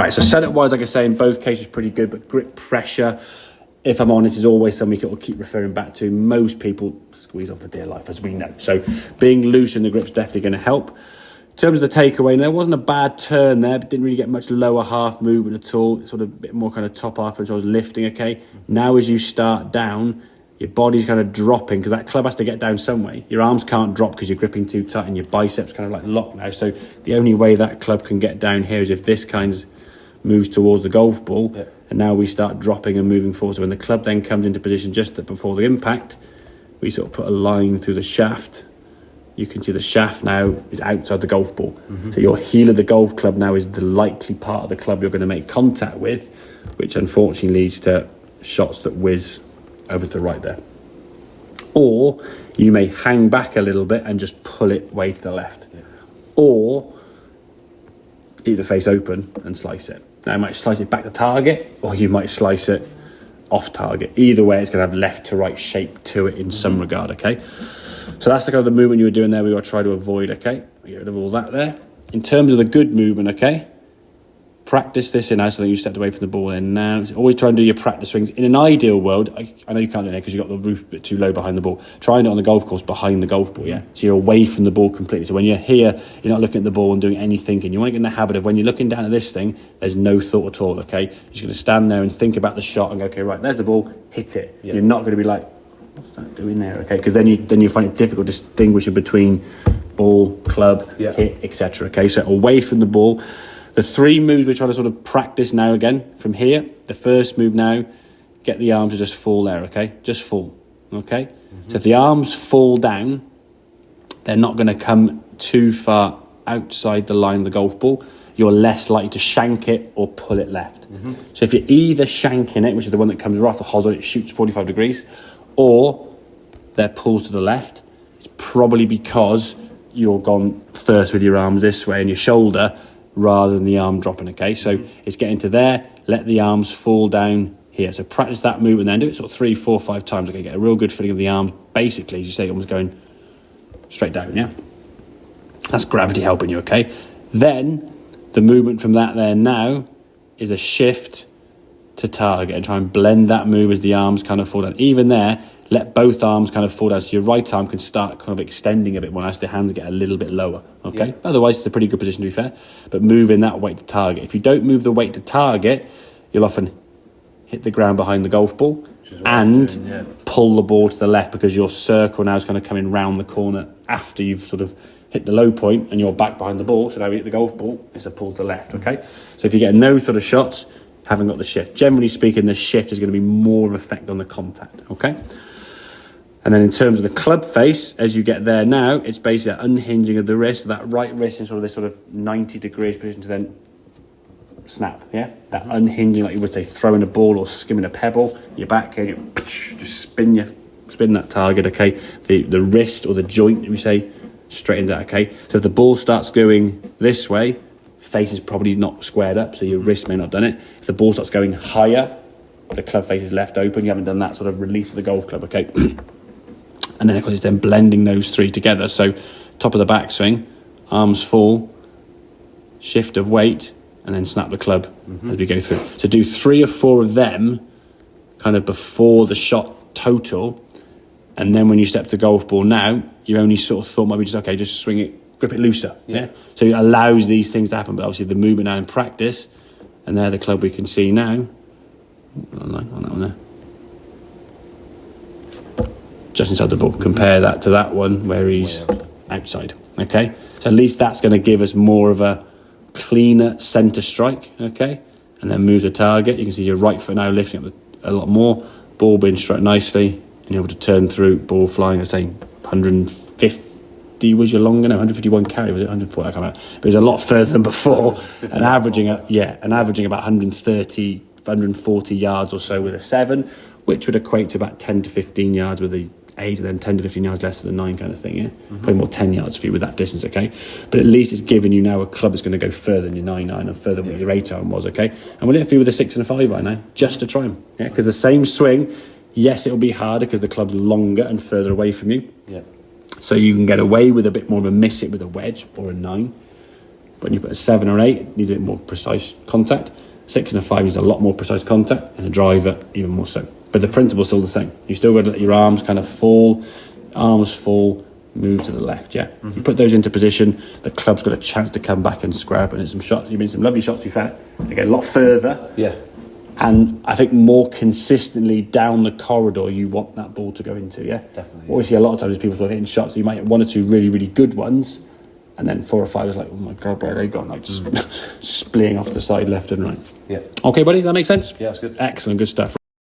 Right, so setup-wise, like I say, in both cases, pretty good, but grip pressure, if I'm honest, is always something that will keep referring back to. Most people squeeze on for dear life, as we know. So being loose in the grip's definitely going to help. In terms of the takeaway, there wasn't a bad turn there, but didn't really get much lower half movement at all. Sort of a bit more kind of top half as I was lifting, okay? Now as you start down, your body's kind of dropping because that club has to get down some way. Your arms can't drop because you're gripping too tight and your biceps kind of like locked now. So the only way that club can get down here is if this kind of moves towards the golf ball, and now we start dropping and moving forward. So when the club then comes into position just before the impact, we sort of put a line through the shaft. You can see the shaft now is outside the golf ball. So your heel of the golf club now is the likely part of the club you're going to make contact with, which unfortunately leads to shots that whiz over to the right there. Or you may hang back a little bit and just pull it way to the left. Or either face open and slice it. Now, you might slice it back to target, or you might slice it off target. Either way, it's going to have left to right shape to it in some regard, okay? So that's the kind of the movement you were doing there we got to try to avoid, okay? Get rid of all that there. In terms of the good movement, okay? Practice this in now, so that you stepped away from the ball in now. Always try and do your practice swings. In an ideal world, I know you can't do it because you've got the roof a bit too low behind the ball. Try and do it on the golf course behind the golf ball, yeah? So you're away from the ball completely. So when you're here, you're not looking at the ball and doing any thinking. You want to get in the habit of when you're looking down at this thing, there's no thought at all, okay? You're just going to stand there and think about the shot and go, okay, right, there's the ball, hit it. Yeah. You're not going to be like, what's that doing there, okay? Because then you find it difficult distinguishing between ball, club, hit, etc. Okay, so away from the ball. The three moves we're trying to sort of practice now again from here. The first move now, get the arms to just fall there, okay? Just fall, okay? So if the arms fall down, they're not going to come too far outside the line of the golf ball. You're less likely to shank it or pull it left. So if you're either shanking it, which is the one that comes right off the hosel, it shoots 45 degrees, or they're pulled to the left, it's probably because you're gone first with your arms this way and your shoulder rather than the arm dropping, okay? So it's getting to there, let the arms fall down here. So practice that move and then do it sort of 3, 4, 5 times, okay? Get a real good feeling of the arms, basically, as you say, almost going straight down, yeah? That's gravity helping you, okay? Then the movement from that there now is a shift to target and try and blend that move as the arms kind of fall down. Even there, let both arms kind of fall down so your right arm can start kind of extending a bit more as the hands get a little bit lower, okay? Yeah. Otherwise, it's a pretty good position to be fair, but move in that weight to target. If you don't move the weight to target, you'll often hit the ground behind the golf ball and pull the ball to the left because your circle now is kind of coming round the corner after you've sort of hit the low point and you're back behind the ball, so now you hit the golf ball, it's a pull to the left, okay? So if you're getting those sort of shots, haven't got the shift. Generally speaking, the shift is going to be more of an effect on the contact, okay? And then in terms of the club face, as you get there now, it's basically that unhinging of the wrist. So that right wrist in sort of this sort of 90 degrees position to then snap, yeah? That unhinging, like you would say, throwing a ball or skimming a pebble, your back here, you just spin that target, okay? The wrist or the joint, we say, straight into that, okay? So if the ball starts going this way, face is probably not squared up, so your wrist may not have done it. If the ball starts going higher, the club face is left open, you haven't done that sort of release of the golf club, okay? And then, of course, it's then blending those three together. So top of the backswing, arms fall, shift of weight, and then snap the club as we go through. So do 3 or 4 of them kind of before the shot total. And then when you step to the golf ball now, you only sort of thought maybe just swing it, grip it looser. Yeah. So it allows these things to happen. But obviously the movement now in practice, and there the club we can see now. On that one there. Just inside the ball. Compare that to that one where he's outside. Okay, so at least that's going to give us more of a cleaner centre strike. Okay, and then move the target. You can see your right foot now lifting up a lot more. Ball being struck nicely, and you're able to turn through. Ball flying. I say 150 was your longer. No, 151 carry. Was it 140? I can't remember. But it was a lot further than before, and averaging about 130, 140 yards or so with a 7, which would equate to about 10 to 15 yards with a 8 and then 10 to 15 yards less than the 9 kind of thing, yeah? Probably more 10 yards for you with that distance, okay? But at least it's giving you now a club that's going to go further than your 9 and further than what your 8 iron was, okay? And we'll hit a few with a 6 and a 5 iron now, just to try them, yeah? Because the same swing, yes, it'll be harder because the club's longer and further away from you. Yeah. So you can get away with a bit more of a miss it with a wedge or a 9. When you put a 7 or 8, it needs a bit more precise contact. 6 and a 5 needs a lot more precise contact, and a driver even more so. But the principle's still the same. You still got to let your arms kind of fall, move to the left, yeah? You put those into position, the club's got a chance to come back and square up and hit some shots. You made some lovely shots, to be fair. They get a lot further. Yeah. And I think more consistently down the corridor you want that ball to go into, yeah? Definitely. What we see a lot of times is people start hitting shots, so you might hit 1 or 2 really, really good ones, and then 4 or 5 is like, oh my God, where are they gone? Like just splaying off the side left and right. Yeah. Okay, buddy, that makes sense? Yeah, that's good. Excellent, good stuff.